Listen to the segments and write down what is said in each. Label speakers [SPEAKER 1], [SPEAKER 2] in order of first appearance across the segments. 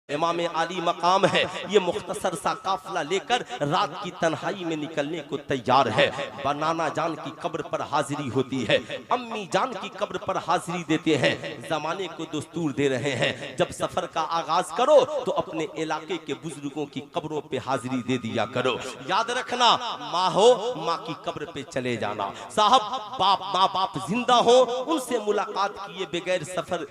[SPEAKER 1] इमाम आली मकाम है, ये मुख्तसर सा काफिला लेकर रात की तन्हाई में निकलने को तैयार है। नाना जान की कब्र पर हाजिरी होती है, अम्मी जान की कब्र पर हाजिरी देते हैं। जमाने को दस्तूर दे रहे हैं, जब सफर का आगाज करो तो अपने इलाके के बुजुर्गों की कब्रों पे हाजिरी दे दिया करो। याद रखना, माँ हो माँ की कब्र पे चले जाना। साहब बाप माँ बाप जिंदा हो, उनसे मुलाकात किए बगैर सफर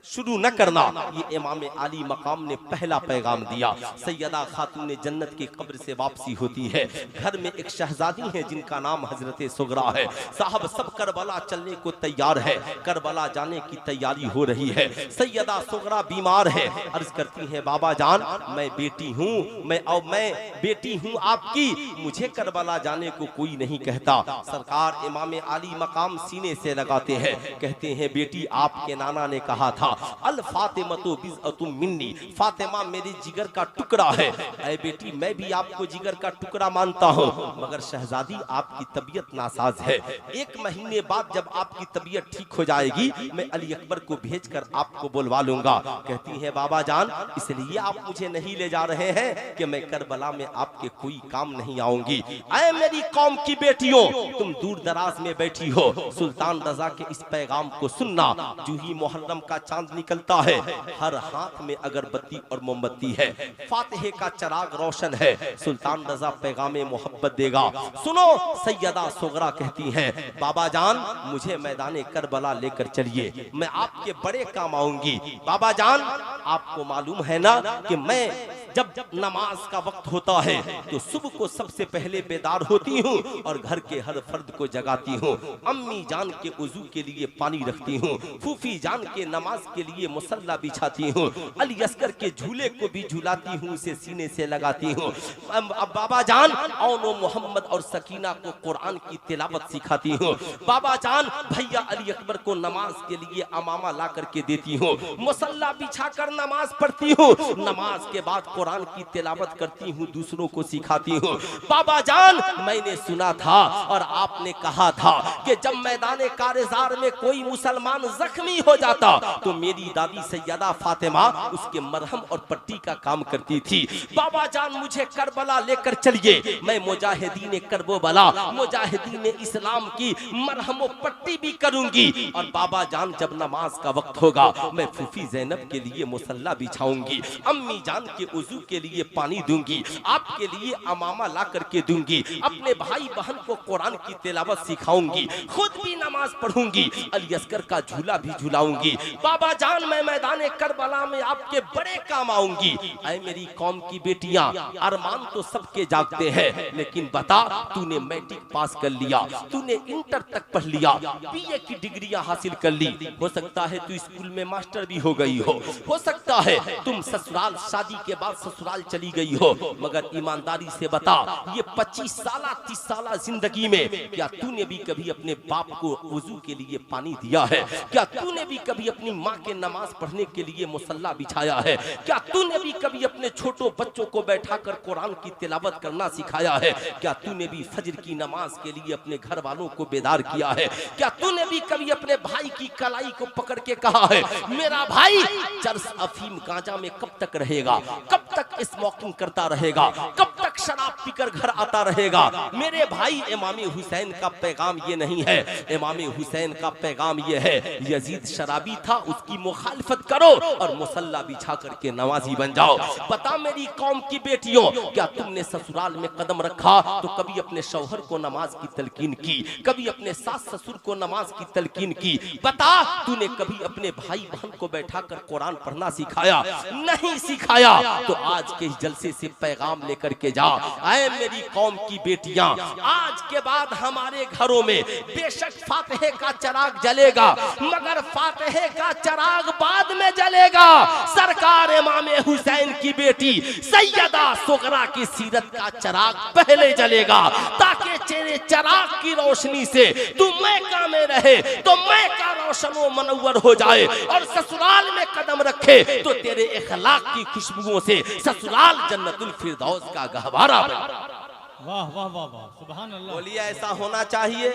[SPEAKER 1] शुरू न करना। ये इमाम आली मकाम ने पहला पैगाम दिया। सैयदा खातून जन्नत की कब्र से वापसी होती है। घर में एक शहजादी है जिनका नाम हजरत सुगरा है। साहब सब करबला चलने को तैयार है, करबला जाने की तैयारी हो रही है। सैयदा सुगरा बीमार है, अर्ज करती है बाबा जान मैं बेटी हूँ, मैं बेटी हूँ आपकी, मुझे करबला जाने को कोई नहीं कहता। सरकार इमाम आली मकाम सीने से लगाते हैं, कहते हैं बेटी आपके नाना ने कहा था अल फातिमतु बिज़अतुम मिन्नी, फातिमा मेरी जिगर का टुकड़ा है। ऐ बेटी मैं भी आपको जिगर का टुकड़ा मानता हूँ, मगर शहजादी आपकी तबीयत नासाज है। 1 महीने बाद जब आपकी तबीयत ठीक हो जाएगी मैं अली अकबर को भेजकर आपको बुलवा लूंगा। कहती है बाबा जान इसलिए आप मुझे नहीं ले जा रहे हैं कि मैं करबला में आपके कोई काम नहीं आऊंगी। ऐ मेरी कौम की बेटियों, तुम दूर दराज में बैठी हो, सुल्तान रजा के इस पैगाम को सुनना। जो ही मुहर्रम का चांद निकलता है, हर हाथ में अगरबत्ती और मोमबत्ती है, फातिहे का चराग रोशन है, सुल्तान रजा पैगामे मोहब्बत देगा। सुनो सैयदा सुगरा कहती हैं बाबा जान मुझे मैदाने करबला लेकर चलिए, मैं आपके बड़े काम आऊंगी। बाबा जान आपको मालूम है ना कि मैं जब नमाज का वक्त होता है तो सुबह को सबसे पहले बेदार होती हूँ और घर के हर फर्द को जगाती हूँ। अम्मी जान के वजू के लिए पानी रखती हूँ, फूफी जान के नमाज के लिए मुसल्ला बिछाती हूँ, अली अस्कर के झूले को भी झुलाती हूँ, उसे सीने से लगाती हूँ। अब बाबा जान औनो मोहम्मद और सकीना को कुरान की तिलावत सिखाती हूँ। बाबा जान भैया अली अकबर को नमाज के लिए अमामा ला करके देती हूँ, मुसल्ला बिछाकर नमाज पढ़ती हूँ, नमाज के बाद कुरान की तिलावत करती हूँ, दूसरों को सिखाती हूँ। बाबा जान मैंने सुना था और आपने कहा था कि जब मैदाने कारज़ार में कोई मुसलमान जख्मी हो जाता तो मेरी दादी सैयदा फातिमा उसके मरहम और पट्टी का काम करती थी। बाबा जान मुझे करबला लेकर चलिए, मैं मुजाहिदीन करबला मुजाहिदीन इस्लाम की मरहम और पट्टी भी करूंगी। और बाबा जान जब नमाज का वक्त होगा मैं फूफी ज़ैनब के लिए मुसल्ला बिछाऊंगी, अम्मी जान के वजू के लिए पानी दूंगी, आपके लिए अमामा ला करके दूंगी, अपने भाई बहन को कुरान की तिलावत सिखाऊंगी, खुद भी नमाज पढ़ूंगी, अली अस्कर का झूला भी झुलाऊंगी। बाबा जान मैं मैदाने करबला में आपके बड़े काम आऊंगी। ऐ मेरी कौम की बेटियां, अरमान तो सबके जागते हैं, लेकिन बता तूने मैट्रिक पास कर लिया, तूने इंटर तक पढ़ लिया, बीए की डिग्रियां हासिल कर ली, हो सकता है तू स्कूल में मास्टर भी हो गई हो सकता है तुम ससुराल शादी के बाद ससुराल चली गई हो, मगर ईमानदारी से बता ये 25 साल 30 साल जिंदगी में क्या तूने भी कभी अपने बाप को वजू के लिए पानी दिया है? क्या तूने भी कभी अपनी माँ के नमाज पढ़ने के लिए मुसल्ला बिछाया है? क्या तूने भी कभी अपने छोटों बच्चों को बैठाकर कुरान की तिलावत करना सिखाया है? क्या तूने भी फजर की नमाज के लिए अपने घर वालों को बेदार किया है? क्या तूने भी कभी अपने भाई की कलाई को पकड़ के कहा है मेरा भाई चरस अफीम गांजा में कब तक रहेगा, कब तक स्मोकिंग करता रहेगा, कब तक शराब पीकर घर आता रहेगा? मेरे भाई इमाम हुसैन का पैगाम ये नहीं है, इमाम हुसैन का पैगाम ये है यजीद शराबी था उसकी मुखालिफत करो और मुसल्ला बिछा करके नमाजी बन जाओ। बता मेरी कौम की बेटियों, क्या तुमने ससुराल में कदम रखा तो कभी अपने शौहर को नमाज की तलकीन की, कभी अपने सास ससुर को नमाज की तलकीन की? बता तूने कभी अपने भाई बहन को बैठाकर कुरान पढ़ना सिखाया? नहीं सिखाया तो आज के जलसे से पैगाम लेकर के जा। आए मेरी कौम की बेटियां, आज के बाद हमारे घरों में बेशक फातिहे का चराग जलेगा, मगर फातिहे का चराग बाद में जलेगा। सरकार इमाम हुसैन की बेटी सैयदा सुगरा की सीरत का चराग पहले जलेगा, ताकि तेरे चराग की रोशनी से तू मैका में रहे तो मैका रोशन व मनव्वर हो जाए, और ससुराल में कदम रखे तो तेरे इखलाक की खुशबुओं से ससुराल जन्नतुल फिरदौस का गहवारा बने।
[SPEAKER 2] वाह वाह वाह वाह, सुभान अल्लाह।
[SPEAKER 1] बोलिए ऐसा होना चाहिए।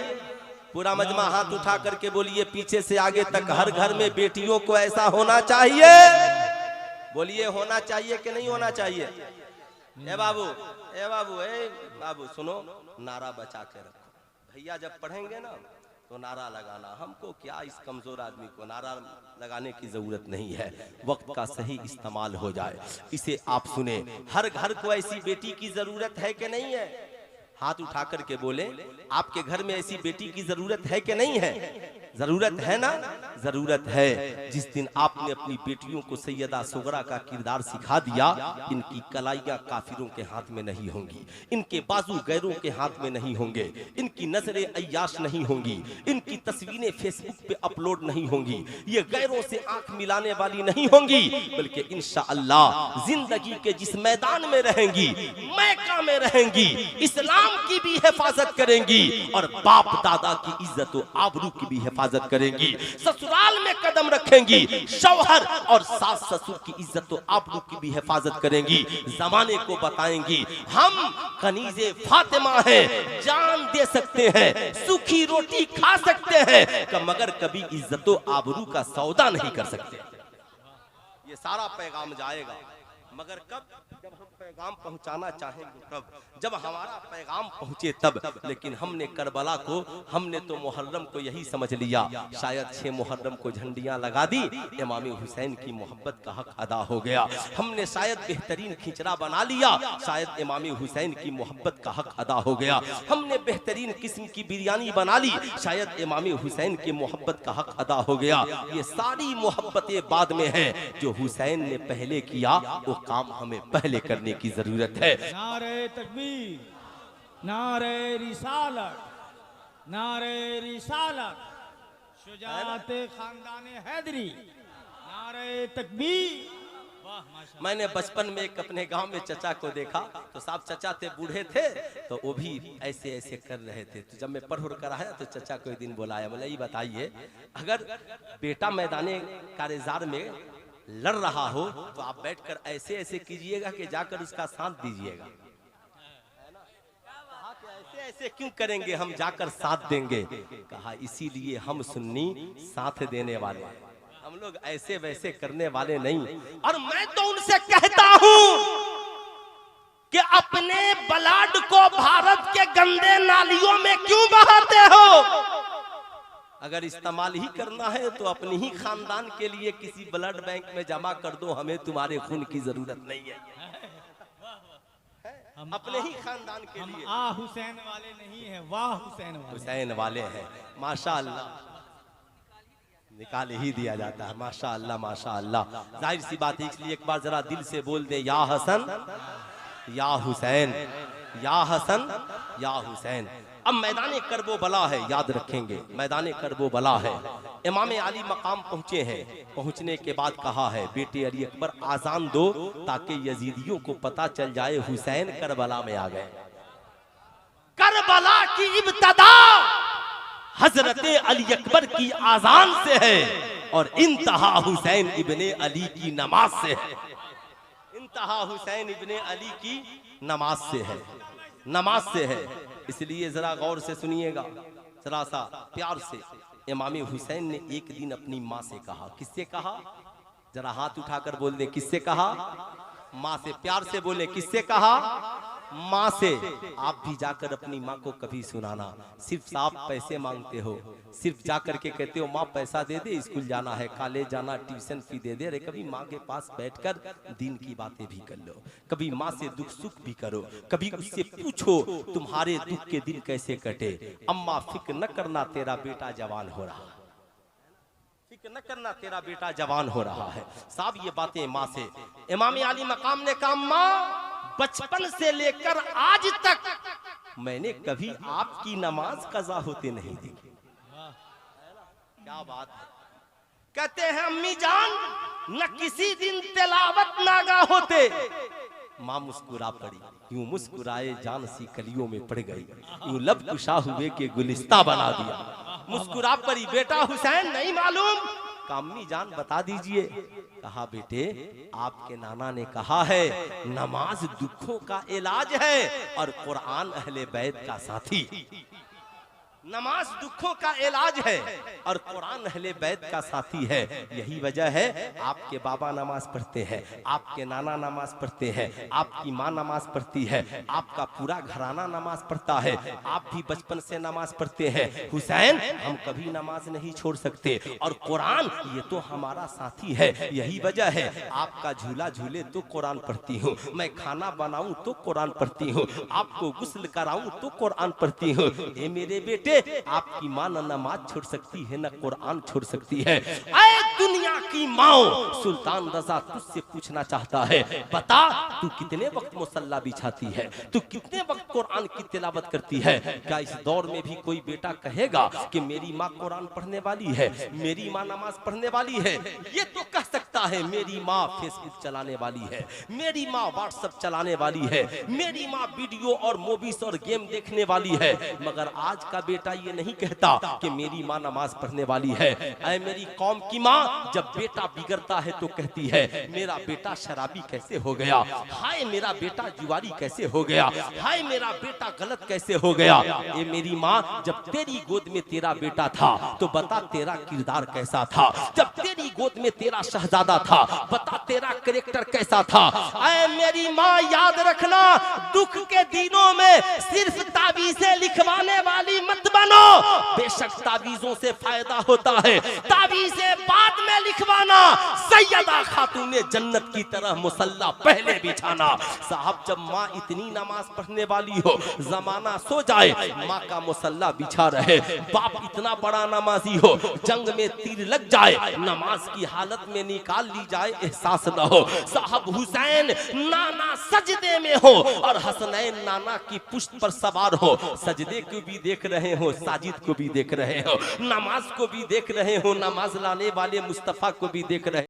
[SPEAKER 1] पूरा मजमा हाथ उठा करके बोलिए, पीछे से आगे तक हर घर में बेटियों को ऐसा होना चाहिए। बोलिए होना चाहिए कि नहीं होना चाहिए? ए बाबू, ए बाबू, ए बाबू सुनो, नारा बचा के रखो। भैया जब पढ़ेंगे ना तो नारा लगाना। हमको क्या, इस कमजोर आदमी को नारा लगाने की जरूरत नहीं है। वक्त का सही इस्तेमाल हो जाए, इसे आप सुने। हर घर को ऐसी बेटी की जरूरत है कि नहीं है? हाथ उठा करके बोले, आपके घर में ऐसी बेटी की जरूरत है कि नहीं है? जरूरत है ना? जरूरत है। जिस दिन आपने अपनी बेटियों को सैयदा सुगरा का किरदार सिखा दिया, इनकी कलाइयां काफिरों के हाथ में नहीं होंगी, इनके बाजू गैरों के हाथ में नहीं होंगे, इनकी नजरें अय्याश नहीं होंगी, इनकी तस्वीरें फेसबुक पे अपलोड नहीं होंगी, ये गैरों से आंख मिलाने वाली नहीं होंगी, बल्कि इंशाअल्लाह जिंदगी के जिस मैदान में रहेंगी, मैका में रहेंगी, इस्लाम की भी हिफाजत करेंगी और बाप दादा की इज्जत और आबरू की भी हिफाजत करेंगी। ससुराल में कदम रखेंगी, शौहर और सास ससुर की इज्जत और आबरू की भी हिफाजत करेंगी। जमाने को बताएंगी हम कनीजे फातिमा हैं, जान दे सकते हैं, सूखी रोटी खा सकते हैं, मगर कभी इज्जत और आबरू का सौदा नहीं कर सकते। ये सारा पैगाम जाएगा, मगर कब? जब हम पैगाम पहुंचाना चाहेंगे तब, जब हमारा पैगाम पहुंचे तब। लेकिन हमने करबला को, हमने तो मुहर्रम को यही समझ लिया, शायद 6 मुहर्रम को झंडियां लगा दी, इमाम हुसैन की मोहब्बत का हक अदा हो गया। हमने शायद बेहतरीन खिचड़ा बना लिया, शायद इमाम हुसैन की मोहब्बत का हक अदा हो गया। हमने बेहतरीन किस्म की बिरयानी बना ली, शायद इमाम हुसैन की मोहब्बत का हक अदा हो गया। ये सारी मोहब्बतें बाद में है, जो हुसैन ने पहले किया वो काम हमें पहले करने की जरूरत है।
[SPEAKER 2] नारे तकबीर, नारे रिसालत, नारे रिसालत, शुजाअत खानदान हैदरी, नारे तकबीर। वाह माशाअल्लाह।
[SPEAKER 1] मैंने बचपन में एक अपने गांव में चचा को देखा, तो साहब चचा थे, बूढ़े थे, तो वो भी ऐसे ऐसे कर रहे थे। तो जब मैं पढ़ कर आया तो चचा को एक दिन बुलाया, बोला ये बताइए, अगर बेटा मैदाने कारज़ार में लड़ रहा हो तो आप बैठकर ऐसे ऐसे कीजिएगा कि जाकर उसका साथ दीजिएगा। ऐसे ऐसे क्यों करेंगे, हम जाकर साथ देंगे। कहा इसीलिए हम सुन्नी साथ देने वाले, हम लोग ऐसे वैसे करने वाले नहीं। और मैं तो उनसे कहता हूं कि अपने ब्लड को भारत के गंदे नालियों में क्यों बहाते हो? अगर इस्तेमाल ही करना है तो अपनी ही खानदान के लिए किसी ब्लड बैंक में जमा कर दो, हमें तुम्हारे खून की जरूरत नहीं है। हम अपने ही खानदान के लिए।
[SPEAKER 2] हम हुसैन वाले नहीं हैं, वाह हुसैन वाले।
[SPEAKER 1] हुसैन वाले हैं, माशाअल्लाह, निकाल ही दिया जाता है। माशाअल्लाह माशाअल्लाह। जाहिर सी बात है, इसलिए एक बार जरा दिल से बोल दे, या हसन या हुसैन, या हसन या हुसैन। अब मैदाने करबो बला है, याद रखेंगे, मैदाने करबो बला है। इमाम अली मकाम पहुंचे हैं, पहुंचने के बाद कहा है, बेटे अली अकबर आजान दो ताकि यजीदियों को पता चल जाए हुसैन करबला में आ गए। करबला की इब्तदा हजरत अली अकबर की आजान से है और इंतहा हुसैन इब्ने अली की नमाज से है। इंतहा हुसैन इब्ने अली की नमाज से है, नमाज से है। इसलिए जरा गौर से सुनिएगा, जरा सा प्यार से। इमाम हुसैन ने एक दिन अपनी माँ से कहा, किससे कहा? जरा हाथ उठाकर बोल दे, किससे कहा? माँ से। प्यार से बोले, किससे कहा? माँ से। आप भी जाकर अपनी माँ को कभी सुनाना, सिर्फ आप पैसे मांगते हो, सिर्फ जाकर के कहते हो माँ पैसा दे दे, स्कूल जाना है, कॉलेज जाना, ट्यूशन फी दे दे। अरे कभी माँ के पास बैठकर दीन की बातें भी कर लो, कभी माँ से दुख सुख भी करो, कभी उससे पूछो तुम्हारे दुख के दिन कैसे कटे। अम्मा फिक्र न करना तेरा बेटा जवान हो रहा, फिक्र न करना तेरा बेटा जवान हो रहा है। साहब ये बातें माँ से। इमाम अली मकाम ने कहा, माँ बचपन से लेकर आज तक मैंने कभी आपकी नमाज कज़ा होते नहीं देखी। क्या बात है। कहते हैं अम्मी जान न किसी दिन तिलावत नागा होते। माँ मुस्कुरा पड़ी, यूं मुस्कुराए जान सी कलियों में पड़ गई, यूं लब कुशा हुए के गुलिस्ता बना दिया। मुस्कुरा पड़ी, बेटा हुसैन नहीं मालूम? अम्मी जान बता दीजिए। कहा बेटे आपके नाना ने कहा है नमाज दुखों का इलाज है और कुरान अहले बैत का साथी। नमाज दुखों का इलाज है और कुरान अहले बैत का साथी है। यही वजह है आपके बाबा नमाज पढ़ते हैं, आपके नाना नमाज पढ़ते हैं, आपकी माँ नमाज पढ़ती है, आपका पूरा घराना नमाज पढ़ता है, आप भी बचपन से नमाज पढ़ते हैं। हुसैन, हम कभी नमाज नहीं छोड़ सकते और कुरान ये तो हमारा साथी है। यही वजह है आपका झूला झूले तो कुरान पढ़ती हूँ, मैं खाना बनाऊं तो कुरान पढ़ती हूँ, आपको गुस्ल कराऊं तो कुरान पढ़ती हूँ। ए मेरे बेटे, आपकी माँ न नमाज छोड़ सकती है न कुरान छोड़ सकती है। ऐ दुनिया की माँ, सुल्तान रजा तुझसे पूछना चाहता है, बता तू कितने वक्त मुसल्ला बिछाती है, तू कितने वक्त कुरान की तिलावत करती है? क्या इस दौर में भी कोई बेटा कहेगा कि मेरी माँ कुरान पढ़ने वाली है, मेरी माँ नमाज पढ़ने वाली है? ये तो कह सकता है मेरी माँ फेसबुक चलाने वाली है, मेरी माँ व्हाट्सएप चलाने वाली है, मेरी माँ वीडियो और मूवीज और गेम देखने वाली है, मगर आज का बेटा ये नहीं कहता कि मेरी माँ नमाज पढ़ने वाली है। ऐ मेरी कौम की माँ, जब बेटा बिगड़ता है तो कहती है मेरा बेटा शराबी कैसे हो गया, हाय मेरा बेटा जुआरी कैसे हो गया, हाय मेरा बेटा गलत कैसे हो गया। ए मेरी माँ, जब तेरी गोद में तेरा बेटा था तो बता तेरा किरदार कैसा था, जब तेरी गोद में तेरा शहजादा था बता तेरा कैरेक्टर कैसा था। ऐ मेरी माँ, याद रखना, दुख के दिनों में सिर्फ ताबीजें लिखवाने वाली मत बनो। बेशक ताबीजों से फायदा होता है, ताबीजें बाद में लिखवाना। सैयदा खातूने जन्नत की तरह मुसल्ला पहले बिछाना। साहब, जब माँ इतनी नमाज पढ़ने वाली हो, जमाना सो जाए, माँ का मुसल्ला बिछा रहे, बाप इतना बड़ा नमाजी हो, जंग में तीर लग जाए, नमाज की हालत में निकाल ली जाए, एहसास न हो। साहब, हुसैन नाना सजदे में हो और हसनैन नाना की पुश्त पर सवार हो, सजदे को भी देख रहे हो, साजिद को भी देख रहे हो, नमाज को भी देख रहे हो, नमाज लाने वाले मुस्तफा को भी देख रहे